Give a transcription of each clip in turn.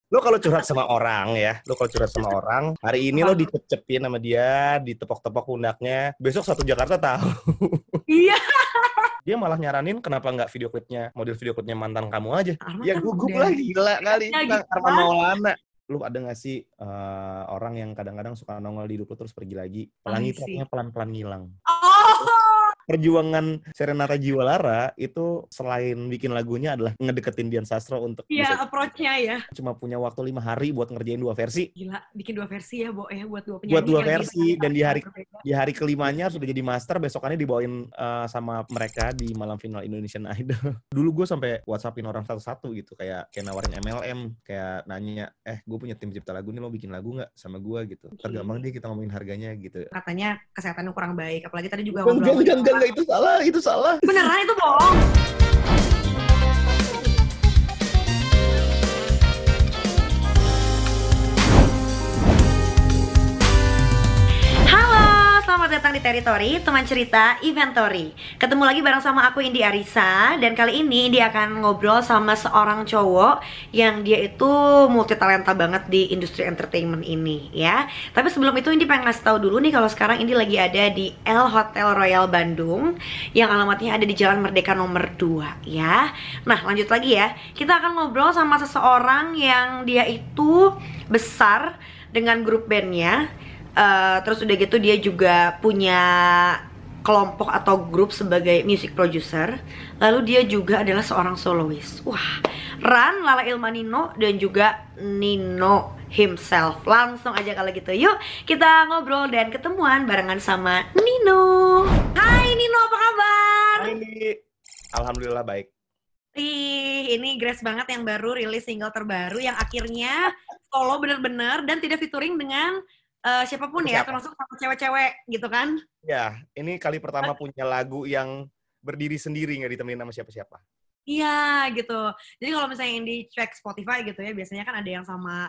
Lo kalau curhat sama orang ya, lo kalau curhat sama orang, hari ini lo Apa? dicep-cepin sama dia, ditepok-tepok pundaknya, besok satu Jakarta tahu. Iya, Dia malah nyaranin kenapa nggak model video klipnya mantan kamu aja. Arman Ya kan gugup udah lah, gila kali. ya Tentang gitu Arman kan. Maulana. Lu ada nggak sih orang yang kadang-kadang suka nongol di hidup lu terus pergi lagi? Pelangi I itu artinya see. pelan-pelan ngilang. Oh, Perjuangan Serenata Jiwalara itu selain bikin lagunya adalah ngedeketin Dian Sastro untuk iya bisa approach-nya ya. cuma punya waktu 5 hari buat ngerjain 2 versi. Gila, bikin dua versi ya, Bo ya, buat dua Buat penyanyi dua lagi dengan versi dan di cara hari berbeda. di hari kelimanya sudah jadi master, besokannya dibawain sama mereka di malam final Indonesian Idol. Dulu gue sampai WhatsAppin orang satu-satu gitu, kayak nawarin MLM, kayak nanya, gue punya tim cipta lagu nih, lo bikin lagu nggak sama gue gitu. Tergampang Oke. deh kita ngomongin harganya gitu. Katanya kesehatannya kurang baik, apalagi tadi juga Enggak, ngobrol sama enggak, dia. enggak, enggak, itu salah, itu salah. Beneran itu bohong. Halo, selamat datang di Teritori, teman cerita Inventory. Ketemu lagi bareng sama aku Indi Arisa. Dan kali ini dia akan ngobrol sama seorang cowok yang dia itu multi talenta banget di industri entertainment ini ya. Tapi sebelum itu Indi pengen ngasih tahu dulu nih kalau sekarang Indi lagi ada di L Hotel Royal Bandung, yang alamatnya ada di Jalan Merdeka nomor 2 ya. Nah lanjut lagi ya, kita akan ngobrol sama seseorang yang dia itu besar dengan grup bandnya. Terus udah gitu dia juga punya kelompok atau grup sebagai music producer. Lalu dia juga adalah seorang soloist. Wah, Ran, Lala Ilmanino, dan juga Nino himself. Langsung aja kalau gitu, yuk kita ngobrol dan ketemuan barengan sama Nino. Hai Nino, apa kabar? Nah, ini alhamdulillah baik. Ih, ini Grace banget yang baru rilis single terbaru yang akhirnya solo bener-bener dan tidak featuring dengan siapapun ya, Siapa? termasuk sama cewek-cewek gitu kan. Ya, ini kali pertama punya lagu yang berdiri sendiri, nggak ditemenin sama siapa-siapa. Iya gitu. Jadi kalau misalnya yang di track Spotify gitu ya, biasanya kan ada yang sama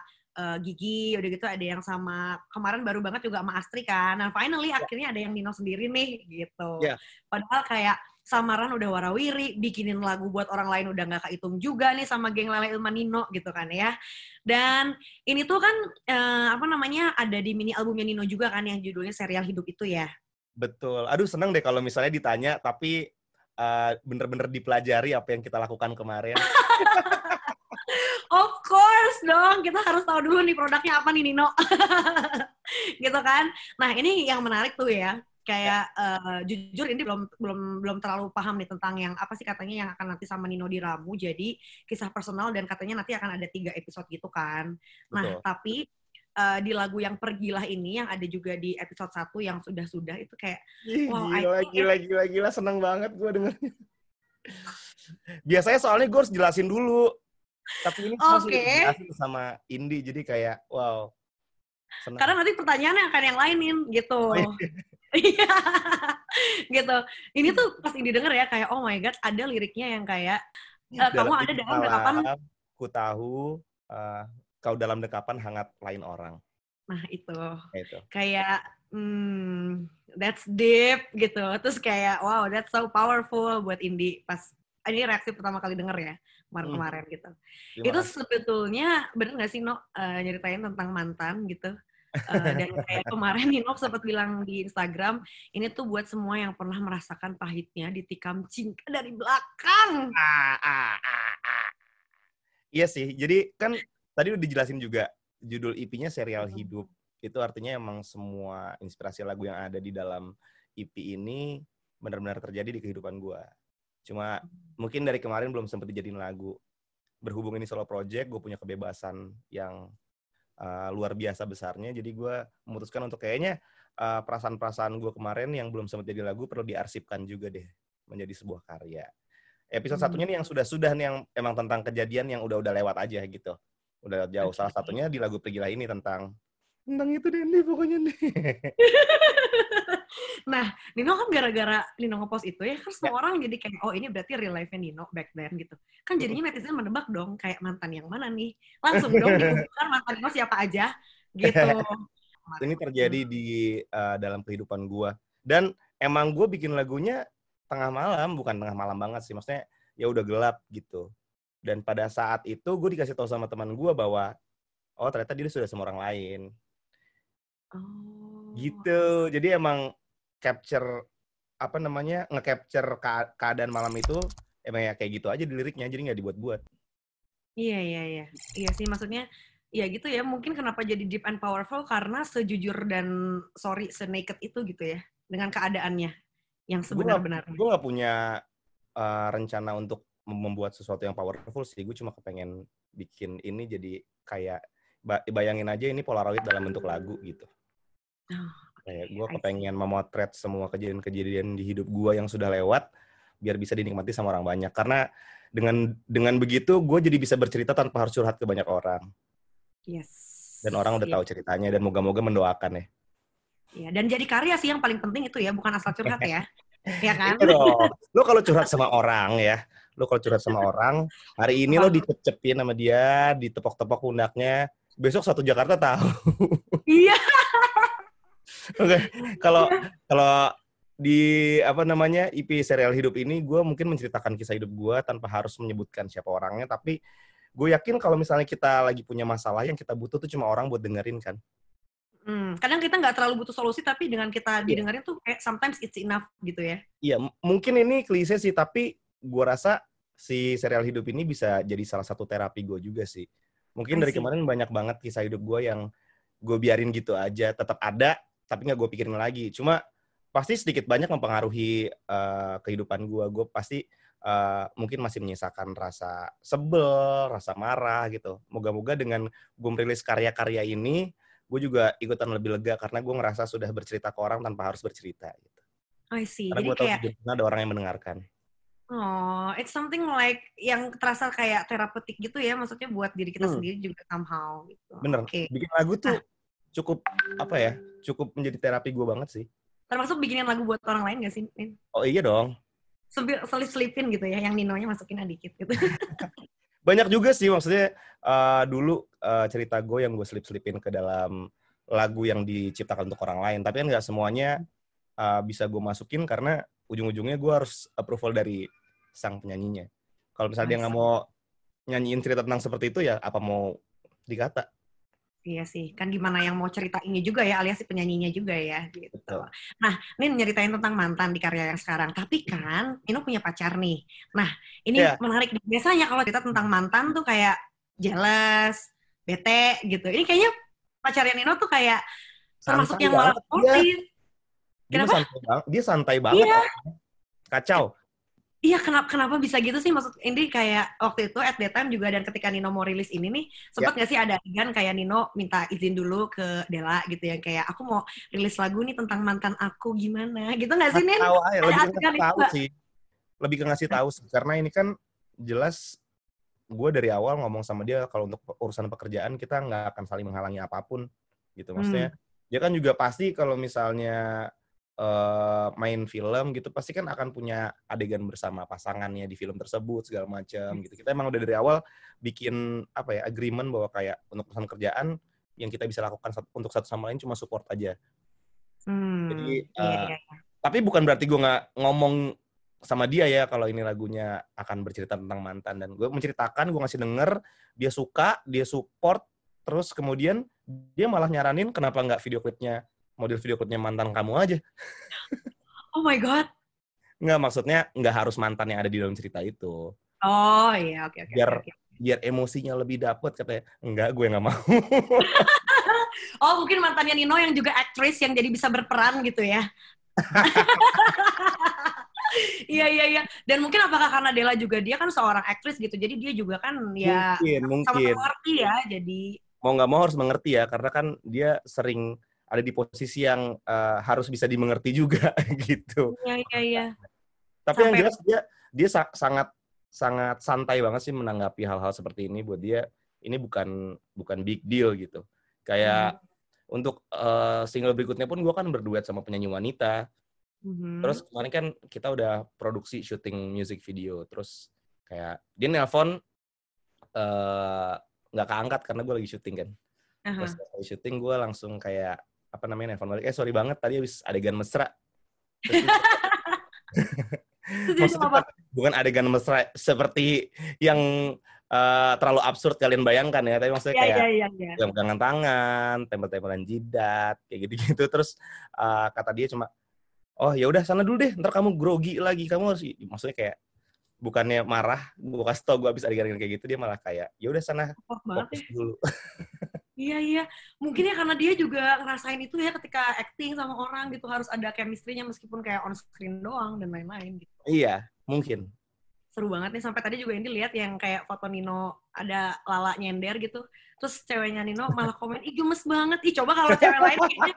Gigi, udah gitu ada yang sama kemarin baru banget juga sama Astri kan. Nah finally Ya, akhirnya ada yang Nino sendiri nih gitu. ya. Padahal kayak samaran udah warawiri, bikinin lagu buat orang lain udah nggak kehitung juga nih sama geng Lele Ilman Nino gitu kan ya. Dan ini tuh kan apa namanya ada di mini albumnya Nino juga kan yang judulnya Serial Hidup itu ya. Betul. Aduh, seneng deh kalau misalnya ditanya, tapi bener-bener dipelajari apa yang kita lakukan kemarin. Of course dong, kita harus tahu dulu nih produknya apa nih Nino. Gitu kan. Nah, ini yang menarik tuh ya. Ya, Kayak jujur ini belum terlalu paham nih tentang yang apa sih katanya yang akan nanti sama Nino diramu. Jadi kisah personal dan katanya nanti akan ada 3 episode gitu kan. Nah, betul. tapi di lagu yang Pergilah ini yang ada juga di episode 1 yang sudah-sudah itu kayak Ih, wow, I gila, think gila, gila, gila. Seneng banget gue dengernya. Biasanya soalnya gue harus jelasin dulu. Tapi ini harus oke. udah dijelasin sama Indi. Jadi kayak, wow, seneng. Karena nanti pertanyaannya akan yang lainin gitu. Oh, iya. Iya, gitu. Ini tuh pas ini denger ya kayak oh my god ada liriknya yang kayak kamu Dalam ada mimpi dalam dekapan. malam, ku tahu kau dalam dekapan hangat lain orang. Nah itu Itu. kayak that's deep gitu. Terus kayak wow that's so powerful buat Indi pas ini reaksi pertama kali denger ya kemarin-kemarin gitu. Terima Itu kasih. sebetulnya bener nggak sih No nyeritain tentang mantan gitu? Dan kayak kemarin Nino sempat bilang di Instagram, ini tuh buat semua yang pernah merasakan pahitnya ditikam cinta dari belakang. Ah, ah, ah, ah. Iya sih, jadi kan tadi udah dijelasin juga judul EP-nya Serial Hidup. Itu artinya emang semua inspirasi lagu yang ada di dalam EP ini benar-benar terjadi di kehidupan gue. Cuma mungkin dari kemarin belum sempat dijadiin lagu. Berhubung ini solo project, gue punya kebebasan yang luar biasa besarnya. Jadi gue memutuskan untuk kayaknya perasaan-perasaan gue kemarin yang belum sempat jadi lagu perlu diarsipkan juga deh menjadi sebuah karya. Episode satunya nih yang sudah-sudah nih yang emang tentang kejadian yang udah lewat aja gitu. Udah jauh. Salah Okay. satunya di lagu Pergilah ini tentang itu deh nih pokoknya nih. Nah, Nino kan gara-gara Nino ngepost itu ya, kan Ya. semua orang jadi kayak, oh ini berarti real life-nya Nino back then gitu. Kan jadinya netizen menebak dong, kayak mantan yang mana nih? Langsung dong dikumpulkan mantan Nino siapa aja, gitu. Ini terjadi di dalam kehidupan gue. Dan emang gue bikin lagunya tengah malam, bukan tengah malam banget sih. Maksudnya ya udah gelap gitu. Dan pada saat itu gue dikasih tahu sama teman gue bahwa oh ternyata dia sudah sama orang lain. Oh. Gitu. Jadi emang capture nge-capture keadaan malam itu emang ya kayak gitu aja di liriknya, jadi nggak dibuat-buat. Iya, iya, iya. Iya sih, maksudnya ya gitu ya, mungkin kenapa jadi deep and powerful karena sejujur dan se-naked itu gitu ya, dengan keadaannya yang sebenar-benarnya. Gue nggak punya rencana untuk membuat sesuatu yang powerful sih. Gue cuma kepengen bikin ini jadi kayak bayangin aja ini Polaroid dalam bentuk lagu gitu. Oh, Kayak gue kepengen memotret semua kejadian-kejadian di hidup gue yang sudah lewat biar bisa dinikmati sama orang banyak. Karena dengan begitu gue jadi bisa bercerita tanpa harus curhat ke banyak orang. Yes. Dan orang udah tahu ceritanya dan moga-moga mendoakan ya. Ya, dan jadi karya sih yang paling penting itu ya, bukan asal curhat ya. Ya kan? Iya dong. Lo kalau curhat sama orang ya, hari ini lo dicep-cepin sama dia, ditepok-tepok pundaknya, besok satu Jakarta tahu. Iya. Oke, kalau di IP serial hidup ini, gue mungkin menceritakan kisah hidup gue tanpa harus menyebutkan siapa orangnya, tapi gue yakin kalau misalnya kita lagi punya masalah yang kita butuh tuh cuma orang buat dengerin kan. Kadang kita nggak terlalu butuh solusi, tapi dengan kita didengerin tuh kayak sometimes it's enough gitu ya. Iya, mungkin ini klise sih, tapi gue rasa si serial hidup ini bisa jadi salah satu terapi gue juga sih. Mungkin dari kemarin banyak banget kisah hidup gue yang gue biarin gitu aja, tetap ada, tapi nggak gue pikirin lagi. Cuma pasti sedikit banyak mempengaruhi kehidupan gue. Gue pasti mungkin masih menyisakan rasa sebel, rasa marah gitu. Moga-moga dengan gue merilis karya-karya ini, gue juga ikutan lebih lega karena gue ngerasa sudah bercerita ke orang tanpa harus bercerita. Gitu. I see. Karena Jadi gue tahu kayak ada orang yang mendengarkan. Oh, it's something like yang terasa kayak terapeutik gitu ya, maksudnya buat diri kita sendiri juga somehow gitu. Bener. Okay. Bikin lagu tuh cukup cukup menjadi terapi gue banget sih. Termasuk bikinin lagu buat orang lain gak sih, Nin? Oh iya dong. Selip-selipin gitu ya, yang Ninonya masukin dikit gitu. Banyak juga sih, maksudnya dulu cerita gue yang gue selip-selipin ke dalam lagu yang diciptakan untuk orang lain. Tapi kan nggak semuanya bisa gue masukin karena ujung-ujungnya gue harus approval dari sang penyanyinya. Kalau misalnya dia nggak mau nyanyiin cerita tentang seperti itu, ya apa mau dikata? Iya sih, kan gimana yang mau cerita ini juga ya, alias si penyanyinya juga ya, gitu. Betul. Nah, Nin nyeritain tentang mantan di karya yang sekarang, tapi kan Nino punya pacar nih. Nah, ini menarik. Biasanya kalau kita tentang mantan tuh kayak jealous, bete gitu. Ini kayaknya pacarnya Nino tuh kayak termasuk yang malah positif. Kenapa? Dia santai banget. Iya. Kacau. Iya, kenapa bisa gitu sih? Maksud Indi kayak waktu itu at that time juga, dan ketika Nino mau rilis ini nih, sempat nggak sih ada adegan kayak Nino minta izin dulu ke Della gitu ya, kayak aku mau rilis lagu nih tentang mantan aku, gimana gitu nggak sih, Nin? Lebih ke ngasih tahu sih, karena ini kan jelas gue dari awal ngomong sama dia kalau untuk urusan pekerjaan kita nggak akan saling menghalangi apapun gitu. Maksudnya dia kan juga pasti kalau misalnya main film gitu pasti kan akan punya adegan bersama pasangannya di film tersebut segala macam gitu. Kita emang udah dari awal bikin agreement bahwa kayak untuk urusan kerjaan yang kita bisa lakukan untuk satu sama lain cuma support aja. Jadi tapi bukan berarti gue nggak ngomong sama dia ya kalau ini lagunya akan bercerita tentang mantan, dan gue menceritakan, gue ngasih denger, dia suka, dia support, terus kemudian dia malah nyaranin kenapa nggak model video klipnya mantan kamu aja. Oh my God. Nggak, maksudnya nggak harus mantan yang ada di dalam cerita itu. Oh iya, oke. Biar emosinya lebih dapet, katanya. Enggak, gue nggak mau. Oh, mungkin mantannya Nino yang juga aktris yang jadi bisa berperan gitu ya. Iya. Dan mungkin apakah karena Della juga dia kan seorang aktris gitu, jadi dia juga kan ya mungkin. sama-sama mengerti ya, jadi mau nggak mau harus mengerti ya, karena kan dia sering ada di posisi yang harus bisa dimengerti juga gitu. Iya. Tapi yang jelas dia sangat santai banget sih menanggapi hal-hal seperti ini. Buat dia ini bukan big deal gitu. Kayak untuk single berikutnya pun gue kan berduet sama penyanyi wanita. Terus kemarin kan kita udah produksi syuting music video. Terus kayak dia nelpon nggak keangkat karena gue lagi syuting kan. Terus lagi syuting gue langsung kayak nelfon balik, sorry banget tadi habis adegan mesra. Terus dia Maksudnya jawab apa? bukan adegan mesra seperti yang terlalu absurd kalian bayangkan ya, tapi maksudnya Iya, kayak iya, iya, iya. pegangan tangan, tempel-tempelan jidat, kayak gitu-gitu. Terus kata dia cuma, oh ya udah sana dulu deh, ntar kamu grogi lagi, kamu harus, maksudnya kayak bukannya marah, gue kasih tau gue abis adegan kayak gitu, dia malah kayak, ya udah sana Support banget fokus ya. dulu. Iya, iya. Mungkin ya karena dia juga ngerasain itu ya ketika acting sama orang gitu harus ada chemistry-nya meskipun kayak on screen doang dan lain-lain gitu. Iya, mungkin. Seru banget nih sampai tadi juga ini lihat yang kayak foto Nino ada Lala nyender gitu. Terus ceweknya Nino malah komen, "Ih, gemes banget." Ih, coba kalau cewek lain kayaknya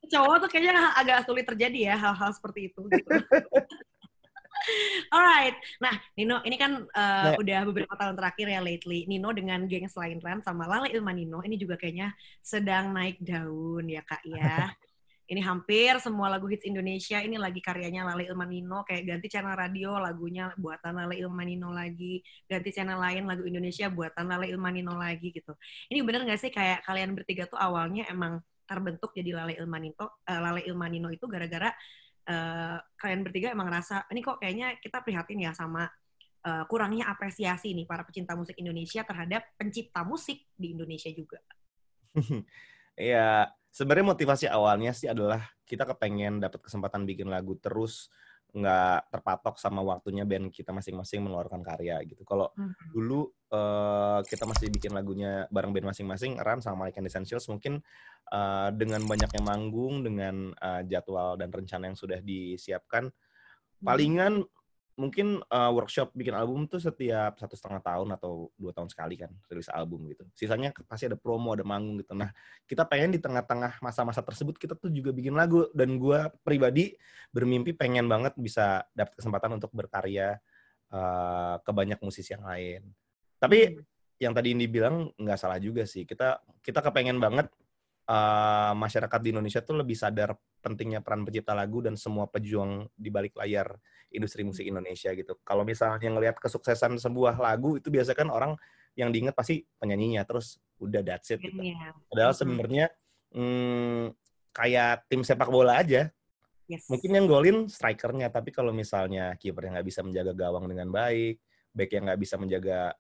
cowok tuh kayaknya agak sulit terjadi ya hal-hal seperti itu gitu. Alright, nah Nino ini kan Nah, udah beberapa tahun terakhir ya lately. Nino dengan geng selain Ran sama Lale Ilma Nino ini juga kayaknya sedang naik daun ya kak ya. Ini hampir semua lagu hits Indonesia ini lagi karyanya Lale Ilma Nino. Kayak ganti channel radio lagunya buatan Lale Ilma Nino lagi, ganti channel lain lagu Indonesia buatan Lale Ilma Nino lagi gitu. Ini bener nggak sih kayak kalian bertiga tuh awalnya emang terbentuk jadi Lale Ilma Nino itu gara-gara kalian bertiga emang ngerasa ini kok kayaknya kita prihatin ya sama kurangnya apresiasi nih para pecinta musik Indonesia terhadap pencipta musik di Indonesia juga. ya sebenarnya motivasi awalnya sih adalah kita kepengen dapat kesempatan bikin lagu terus, nggak terpatok sama waktunya band kita masing-masing mengeluarkan karya gitu. Kalau dulu kita masih bikin lagunya bareng band masing-masing, Ran sama Mike and the Essentials, mungkin dengan banyaknya manggung, dengan jadwal dan rencana yang sudah disiapkan, palingan mungkin workshop bikin album tuh setiap 1,5 tahun atau 2 tahun sekali kan rilis album gitu. Sisanya pasti ada promo, ada manggung gitu. Nah, kita pengen di tengah-tengah masa-masa tersebut kita tuh juga bikin lagu, dan gue pribadi bermimpi pengen banget bisa dapat kesempatan untuk berkarya ke banyak musisi yang lain. Tapi yang tadi Indi bilang nggak salah juga sih. Kita kepengen banget masyarakat di Indonesia tuh lebih sadar pentingnya peran pencipta lagu dan semua pejuang di balik layar industri musik Indonesia gitu. Kalau misalnya ngelihat kesuksesan sebuah lagu itu biasanya kan orang yang diingat pasti penyanyinya, terus udah that's it gitu. Padahal sebenarnya kayak tim sepak bola aja. Yes. Mungkin yang golin strikernya, tapi kalau misalnya kiper yang nggak bisa menjaga gawang dengan baik, back yang nggak bisa menjaga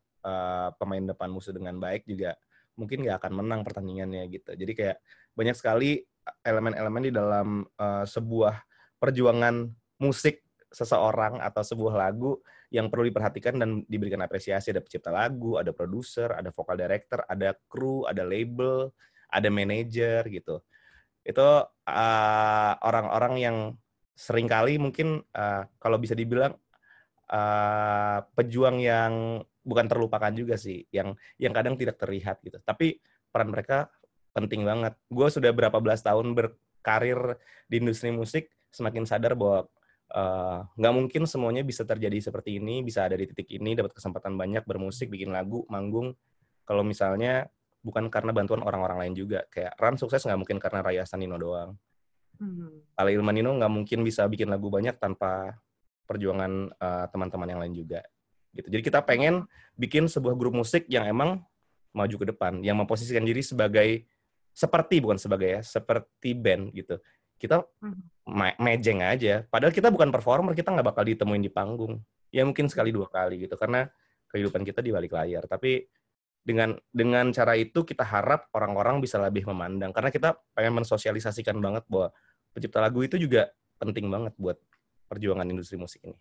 pemain depan musuh dengan baik juga mungkin nggak akan menang pertandingannya gitu. Jadi kayak banyak sekali elemen-elemen di dalam sebuah perjuangan musik seseorang atau sebuah lagu yang perlu diperhatikan dan diberikan apresiasi. Ada pencipta lagu, ada produser, ada vocal director, ada kru, ada label, ada manajer gitu. Itu orang-orang yang seringkali mungkin kalau bisa dibilang pejuang yang bukan terlupakan juga sih, yang kadang tidak terlihat gitu. Tapi peran mereka penting banget. Gue sudah berapa belas tahun berkarir di industri musik, semakin sadar bahwa nggak mungkin semuanya bisa terjadi seperti ini, bisa ada di titik ini, dapat kesempatan banyak bermusik, bikin lagu, manggung. Kalau misalnya bukan karena bantuan orang-orang lain juga. Kayak Ran sukses nggak mungkin karena Raya Sanino doang. Lale Ilma Nino nggak mungkin bisa bikin lagu banyak tanpa perjuangan teman-teman yang lain juga gitu. Jadi kita pengen bikin sebuah grup musik yang emang maju ke depan, yang memposisikan diri sebagai seperti band gitu. Kita mejeng aja, padahal kita bukan performer, kita nggak bakal ditemuin di panggung ya, mungkin sekali 2 kali gitu, karena kehidupan kita di balik layar. Tapi dengan cara itu kita harap orang-orang bisa lebih memandang, karena kita pengen mensosialisasikan banget bahwa pencipta lagu itu juga penting banget buat perjuangan industri musik ini.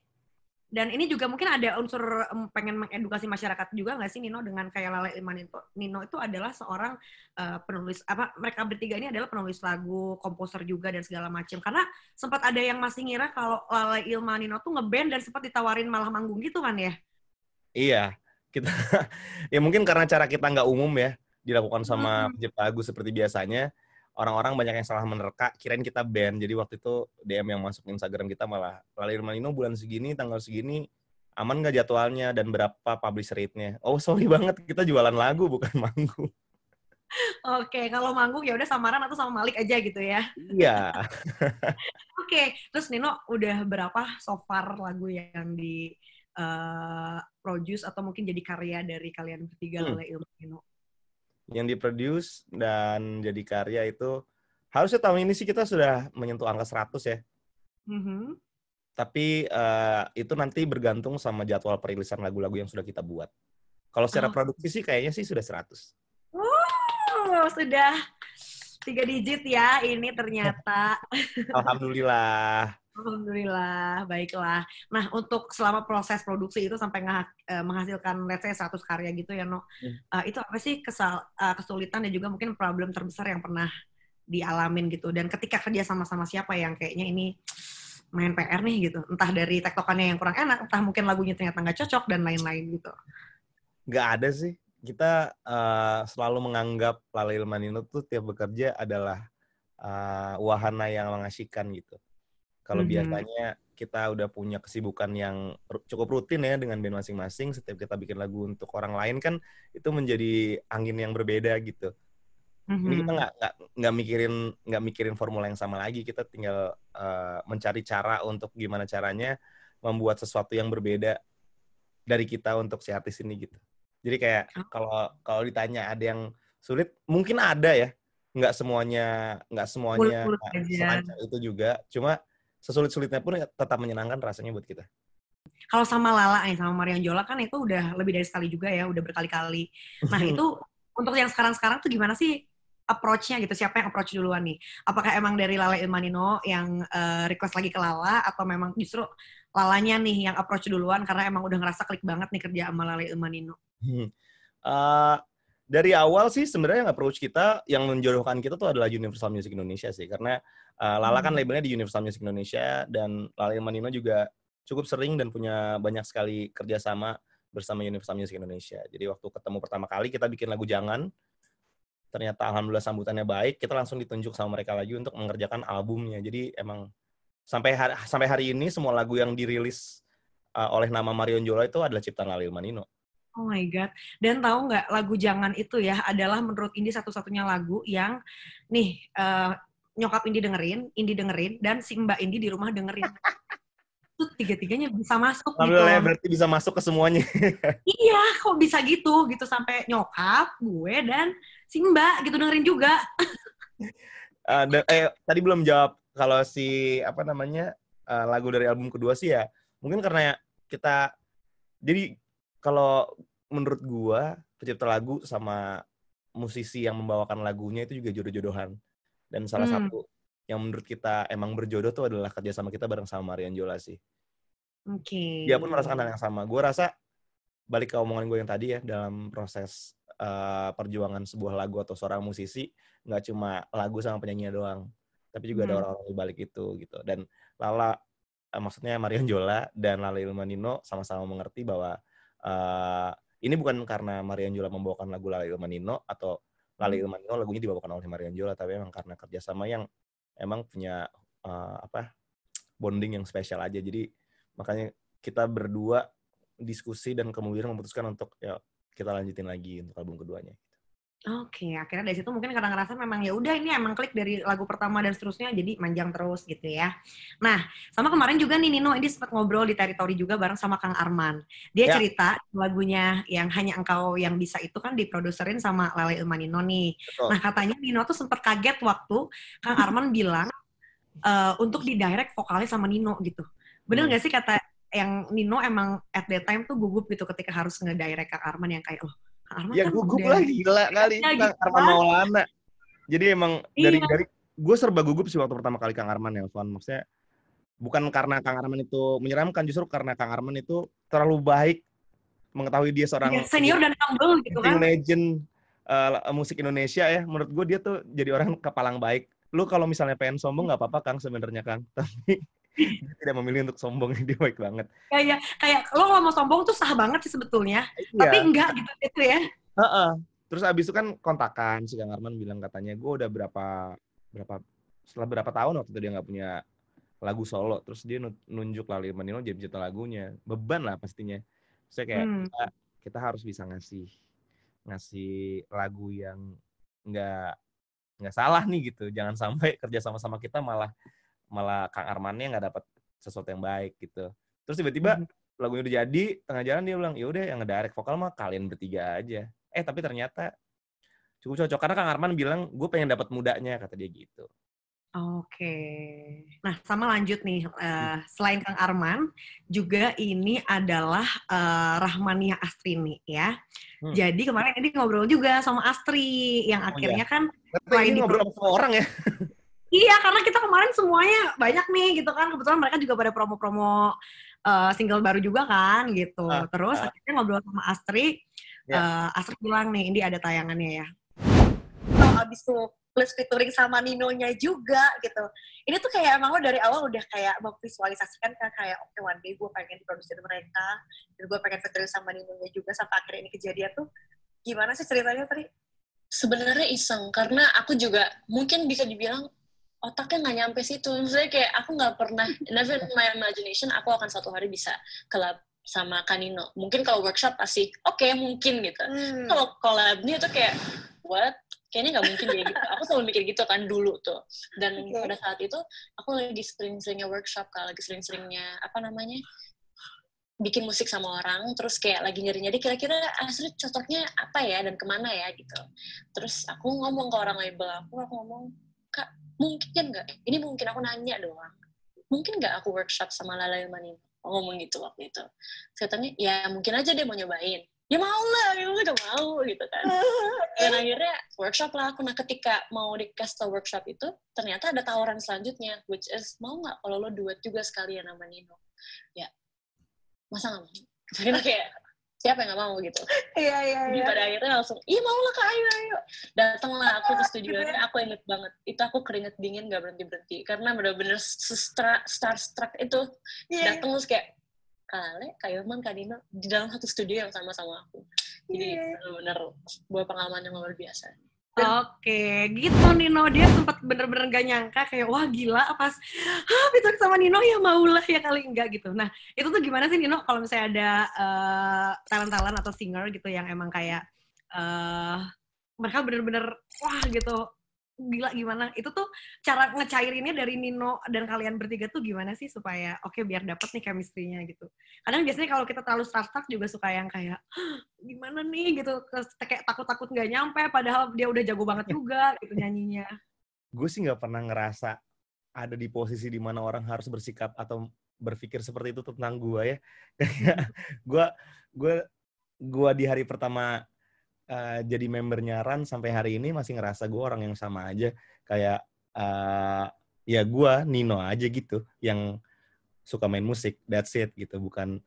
Dan ini juga mungkin ada unsur pengen mengedukasi masyarakat juga nggak sih Nino, dengan kayak Lale Ilma Nino itu adalah seorang penulis, mereka bertiga ini adalah penulis lagu, komposer juga dan segala macam. Karena sempat ada yang masih ngira kalau Lale Ilma Nino tuh ngeband dan sempat ditawarin malah manggung gitu kan ya? Iya, kita ya mungkin karena cara kita nggak umum ya, dilakukan sama pencipta lagu seperti biasanya. Orang-orang banyak yang salah menerka, kirain kita band. Jadi waktu itu DM yang masuk Instagram kita malah, Lale Ilma Nino bulan segini, tanggal segini, aman nggak jadwalnya dan berapa publish rate-nya? Oh sorry banget, kita jualan lagu bukan manggung. Oke, kalau manggung ya udah samaran atau sama Malik aja gitu ya. Iya. Oke, terus Nino udah berapa so far lagu yang di produce atau mungkin jadi karya dari kalian bertiga Lale Ilma Nino? Yang diproduce dan jadi karya itu harusnya tahun ini sih kita sudah menyentuh angka 100 ya. Tapi itu nanti bergantung sama jadwal perilisan lagu-lagu yang sudah kita buat. Kalau secara Oh, produksi sih kayaknya sih sudah 100. sudah 3 digit ya ini ternyata. Alhamdulillah. Alhamdulillah, baiklah. Nah, untuk selama proses produksi itu sampai menghasilkan let's say 100 karya gitu ya, No. Itu apa sih kesulitan dan juga mungkin problem terbesar yang pernah dialamin gitu? Dan ketika kerja sama-sama siapa yang kayaknya ini main PR nih gitu. Entah dari tektokannya yang kurang enak, entah mungkin lagunya ternyata nggak cocok dan lain-lain gitu. Nggak ada sih. Kita selalu menganggap Lala Ilmanino tuh tiap bekerja adalah wahana yang mengasyikan gitu. Kalau biasanya kita udah punya kesibukan yang cukup rutin ya dengan band masing-masing, setiap kita bikin lagu untuk orang lain kan itu menjadi angin yang berbeda gitu. Ini kita nggak mikirin formula yang sama lagi, kita tinggal mencari cara untuk gimana caranya membuat sesuatu yang berbeda dari kita untuk si artis ini gitu. Jadi kayak kalau ditanya ada yang sulit, mungkin ada ya. Nggak semuanya Mulut-mulut aja. selancar itu juga. Cuma sesulit-sulitnya pun tetap menyenangkan rasanya buat kita. Kalau sama Lala nih, sama Marion Jola kan itu udah lebih dari sekali juga ya, udah berkali-kali. Nah itu untuk yang sekarang-sekarang tuh gimana sih approach-nya gitu? Siapa yang approach duluan nih? Apakah emang dari Lala Ilmanino yang request lagi ke Lala, atau memang justru Lalanya nih yang approach duluan karena emang udah ngerasa klik banget nih kerja sama Lala Ilmanino? Dari awal sih sebenarnya approach kita yang menjodohkan kita tuh adalah Universal Music Indonesia sih, karena Lala kan labelnya di Universal Music Indonesia, dan Lala Ilmanino juga cukup sering dan punya banyak sekali kerjasama bersama Universal Music Indonesia. Jadi waktu ketemu pertama kali kita bikin lagu Jangan, ternyata alhamdulillah sambutannya baik, kita langsung ditunjuk sama mereka lagi untuk mengerjakan albumnya. Jadi emang sampai hari ini semua lagu yang dirilis oleh nama Marion Jola itu adalah ciptaan Lala Ilmanino. Oh my God. Dan tahu nggak, lagu Jangan itu ya adalah menurut Indi satu-satunya lagu yang nih nyokap Indi dengerin, dan si Mbak Indi di rumah dengerin. Itu tiga-tiganya bisa masuk gitu. Alhamdulillah ya, berarti bisa masuk ke semuanya. Iya, kok bisa gitu sampai nyokap, gue, dan si Mbak gitu dengerin juga. Tadi belum jawab kalau si lagu dari album kedua sih ya. Mungkin karena kita, jadi kalau menurut gua pencipta lagu sama musisi yang membawakan lagunya itu juga jodoh-jodohan. Dan salah satu yang menurut kita emang berjodoh tuh adalah kerjasama kita bareng sama Marion Jola sih. Oke. Dia pun merasakan hal yang sama. Gua rasa balik ke omongan gue yang tadi ya, dalam proses perjuangan sebuah lagu atau seorang musisi, nggak cuma lagu sama penyanyinya doang, tapi juga ada orang-orang di balik itu gitu. Dan Lala, maksudnya Marion Jola dan Lala Ilmanino sama-sama mengerti bahwa ini bukan karena Marion Jola membawakan lagu Lala Ilmanino atau Lala Ilmanino lagunya dibawakan oleh Marion Jola, tapi memang karena kerjasama yang emang punya bonding yang spesial aja. Jadi makanya kita berdua diskusi dan kemudian memutuskan untuk ya kita lanjutin lagi untuk album keduanya. Oke, akhirnya dari situ mungkin kadang ngerasa memang ya udah ini emang klik dari lagu pertama dan seterusnya, jadi manjang terus gitu ya. Nah, sama kemarin juga nih Nino, ini sempat ngobrol di Teritori juga bareng sama Kang Arman. Dia cerita lagunya yang Hanya Engkau Yang Bisa itu kan diproduserin sama Lala Ilmanino nih. Betul. Nah, katanya Nino tuh sempat kaget waktu Kang Arman bilang untuk di-direct vokalnya sama Nino gitu. Bener nggak sih kata yang Nino emang at that time tuh gugup gitu ketika harus nge-direct Kang Arman, yang kayak Arman ya kan gugup lah, gila kali Kang Arman Maulana. Jadi emang dari gue serba gugup sih waktu pertama kali Kang Arman nelfon. Maksudnya bukan karena Kang Arman itu menyeramkan, justru karena Kang Arman itu terlalu baik, mengetahui dia seorang senior dan humble gitu kan, legend musik Indonesia ya. Menurut gue dia tuh jadi orang kepalang baik. Lu kalau misalnya pengen sombong nggak apa-apa Kang sebenarnya Kang, tapi dia tidak memilih untuk sombong. Dia baik banget. Kayak lo kalau mau sombong tuh sah banget sih sebetulnya, tapi enggak gitu ya. Terus abis itu kan kontakan, si Kang Arman bilang katanya gue udah setelah berapa tahun waktu itu dia nggak punya lagu solo, terus dia nunjuk Lala Ilmanino jadi pencipta lagunya, beban lah pastinya. Saya kayak kita harus bisa ngasih lagu yang nggak salah nih gitu, jangan sampai kerja sama kita malah Kang Armannya nggak dapat sesuatu yang baik gitu. Terus tiba-tiba lagunya udah jadi, tengah jalan dia bilang ya udah yang ngedirect vokal mah kalian bertiga aja. Tapi ternyata cukup cocok karena Kang Arman bilang gue pengen dapat mudanya, kata dia gitu. Oke. Nah, sama lanjut nih. Selain Kang Arman, juga ini adalah Rahmania Astrini ya. Jadi kemarin ini ngobrol juga sama Astri yang akhirnya kan Ternyata ini ngobrol sama orang ya. Iya, karena kita kemarin semuanya banyak nih gitu kan. Kebetulan mereka juga pada promo-promo single baru juga kan gitu. Terus akhirnya ngobrol sama Astri. Astri bilang nih, ini ada tayangannya ya. Abis tuh plus featuring sama Ninonya juga gitu. Ini tuh kayak emang lo dari awal udah kayak memvisualisasikan kan kayak oke, one day gue pengen diproduksi mereka, dan gue pengen featuring sama Ninonya juga sampai akhirnya ini kejadian tuh. Gimana sih ceritanya tadi? Sebenarnya iseng, karena aku juga mungkin bisa dibilang otaknya nggak nyampe situ. Maksudnya kayak aku nggak pernah, never in my imagination aku akan suatu hari bisa collab sama Kanino. Mungkin kalau workshop pasti oke, mungkin gitu. Kalau collab-nya tuh kayak what? Kayaknya nggak mungkin kayak gitu. Aku selalu mikir gitu kan dulu tuh. Dan pada saat itu aku lagi sering-seringnya workshop, lagi sering-seringnya bikin musik sama orang, terus kayak lagi nyari-nyari kira-kira Astrid cocoknya apa ya dan kemana ya gitu. Terus aku ngomong ke orang label aku ngomong, Kak, mungkin nggak? Ini mungkin aku nanya doang. Mungkin nggak aku workshop sama Lala Ilmanino? Aku ngomong gitu waktu itu. Katanya, ya mungkin aja dia mau nyobain. Ya mau lah, gitu gak mau gitu kan. Dan akhirnya workshop lah aku. Nah ketika mau dikasih workshop itu, ternyata ada tawaran selanjutnya, which is, mau nggak kalau lo duet juga sekalian sama Nino? Ya, masa nggak mau? Karena kayak, siapa yang nggak mau gitu. Jadi pada akhirnya langsung, iya mau lah Kak, ayo. Datanglah aku ke studionya, aku inget banget. Itu aku keringet dingin gak berhenti-berhenti. Karena bener-bener starstruck itu. Datang terus kayak, Kale, Kak Ilman, Kak Nino, di dalam satu studio yang sama-sama aku. Jadi benar-benar sebuah pengalaman yang luar biasa. Oke, gitu Nino. Dia sempat bener-bener gak nyangka kayak, wah gila pas featuring sama Nino ya maulah ya kali enggak gitu. Nah, itu tuh gimana sih Nino kalau misalnya ada talent-talent atau singer gitu yang emang kayak mereka bener-bener wah gitu, gila gimana? Itu tuh cara ngecairinnya dari Nino dan kalian bertiga tuh gimana sih supaya oke biar dapet nih chemistry-nya gitu. Kadang biasanya kalau kita terlalu starstruck juga suka yang kayak gimana nih gitu, kayak takut-takut nggak nyampe padahal dia udah jago banget juga gitu nyanyinya. Gue sih nggak pernah ngerasa ada di posisi di mana orang harus bersikap atau berpikir seperti itu tentang gue ya. gue di hari pertama jadi membernya Ran sampai hari ini masih ngerasa gue orang yang sama aja. Kayak ya gue Nino aja gitu yang suka main musik, that's it gitu. Bukan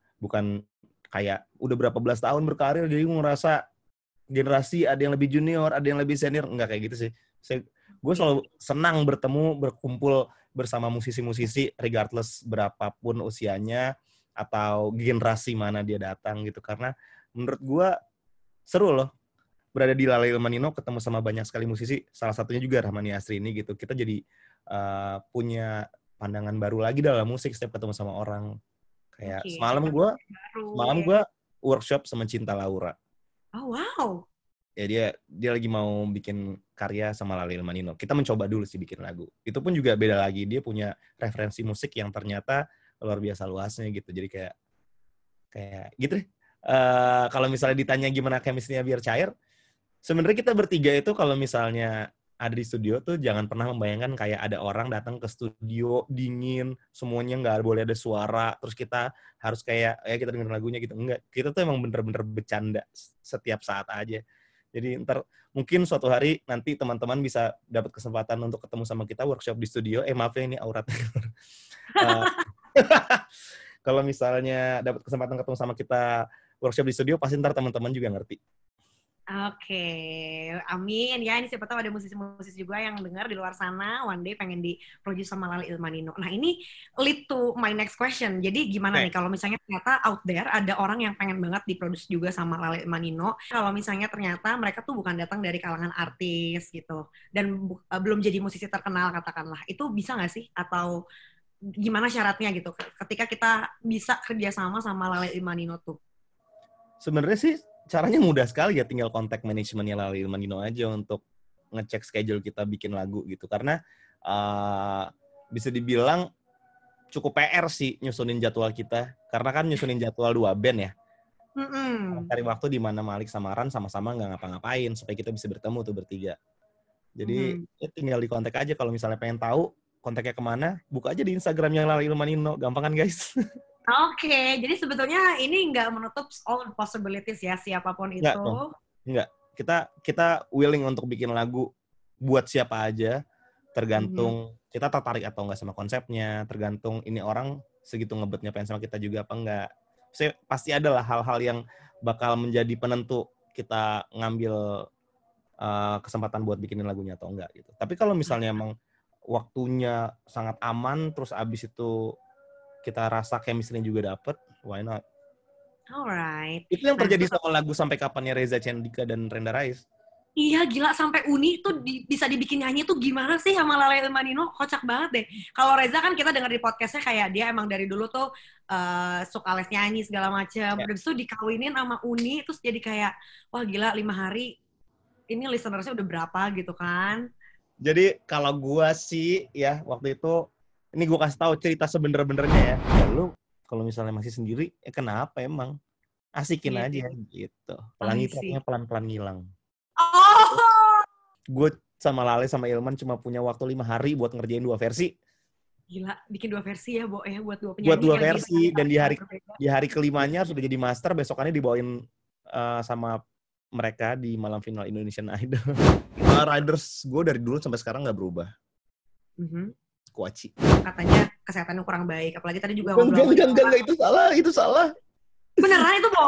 kayak udah berapa belas tahun berkarir jadi gue ngerasa generasi ada yang lebih junior, ada yang lebih senior, enggak kayak gitu sih. Gue selalu senang berkumpul bersama musisi-musisi regardless berapapun usianya atau generasi mana dia datang gitu, karena menurut gue seru loh berada di Lala Ilmanino, ketemu sama banyak sekali musisi, salah satunya juga Rahmania Astrini gitu. Kita jadi punya pandangan baru lagi dalam musik setiap ketemu sama orang. Kayak semalam gue workshop sama Cinta Laura. Oh wow. Ya dia lagi mau bikin karya sama Lala Ilmanino. Kita mencoba dulu sih bikin lagu. Itu pun juga beda lagi. Dia punya referensi musik yang ternyata luar biasa luasnya gitu. Jadi kayak gitu deh. Kalau misalnya ditanya gimana chemistry-nya biar cair, sebenarnya kita bertiga itu kalau misalnya ada di studio tuh jangan pernah membayangkan kayak ada orang datang ke studio dingin, semuanya nggak boleh ada suara, terus kita harus kayak kita dengerin lagunya gitu. Enggak, kita tuh emang bener-bener bercanda setiap saat aja. Jadi ntar mungkin suatu hari nanti teman-teman bisa dapat kesempatan untuk ketemu sama kita workshop di studio. Maaf ya ini aurat. Kalau misalnya dapat kesempatan ketemu sama kita workshop di studio, pasti ntar teman-teman juga ngerti. Oke, amin ya. Ini siapa tahu ada musisi-musisi juga yang dengar di luar sana, one day pengen di-produce sama Lala Ilmanino. Nah ini lead to my next question. Jadi gimana nih kalau misalnya ternyata out there ada orang yang pengen banget di-produce juga sama Lala Ilmanino, kalau misalnya ternyata mereka tuh bukan datang dari kalangan artis gitu, dan belum jadi musisi terkenal katakanlah, itu bisa nggak sih? Atau gimana syaratnya gitu ketika kita bisa kerjasama sama Lala Ilmanino tuh? Sebenarnya sih caranya mudah sekali ya, tinggal kontak manajemennya Lala Ilmanino aja untuk ngecek schedule kita bikin lagu gitu. Karena bisa dibilang cukup PR sih nyusunin jadwal kita. Karena kan nyusunin jadwal 2 band ya. Cari waktu di mana Malik sama Ran sama-sama nggak ngapa-ngapain supaya kita bisa bertemu tuh bertiga. Jadi ya tinggal di kontak aja kalau misalnya pengen tahu kontaknya kemana, buka aja di Instagramnya Lale Ilmanino, gampang kan guys? Oke, jadi sebetulnya ini nggak menutup all possibilities ya, siapapun itu. Enggak. Kita willing untuk bikin lagu buat siapa aja, tergantung kita tertarik atau enggak sama konsepnya, tergantung ini orang segitu ngebetnya pengen sama kita juga apa enggak. Pasti ada lah hal-hal yang bakal menjadi penentu kita ngambil kesempatan buat bikinin lagunya atau enggak gitu. Tapi kalau misalnya emang waktunya sangat aman, terus abis itu kita rasa chemistry-nya juga dapet, why not? Alright. Itu yang terjadi sama lagu Sampai Kapannya Reza Cendika dan Renda Rais. Iya gila, sampai Uni tuh bisa dibikin nyanyi tuh gimana sih sama Lale Ilmanino, kocak banget deh. Kalau Reza kan kita dengar di podcastnya kayak dia emang dari dulu tuh suka les nyanyi segala macam. Udah itu dikawinin sama Uni, terus jadi kayak wah gila 5 hari ini listenersnya udah berapa gitu kan. Jadi kalau gua sih ya waktu itu, ini gua kasih tahu cerita sebener-benernya ya. Lu kalau misalnya masih sendiri, kenapa emang? Asikin aja gitu. Pelangi itu pelan-pelan ngilang. Oh. Gue sama Lale sama Ilman cuma punya waktu 5 hari buat ngerjain 2 versi. Gila, bikin 2 versi ya, Bo, ya buat 2 penyanyi. Buat 2 versi dan di hari kelimanya sudah jadi master, besokannya dibawain sama mereka di malam final Indonesian Idol. Riders gue dari dulu sampai sekarang nggak berubah. Kuaci. Katanya kesehatannya kurang baik, apalagi tadi juga Enggak, itu salah. Beneran itu, Bo?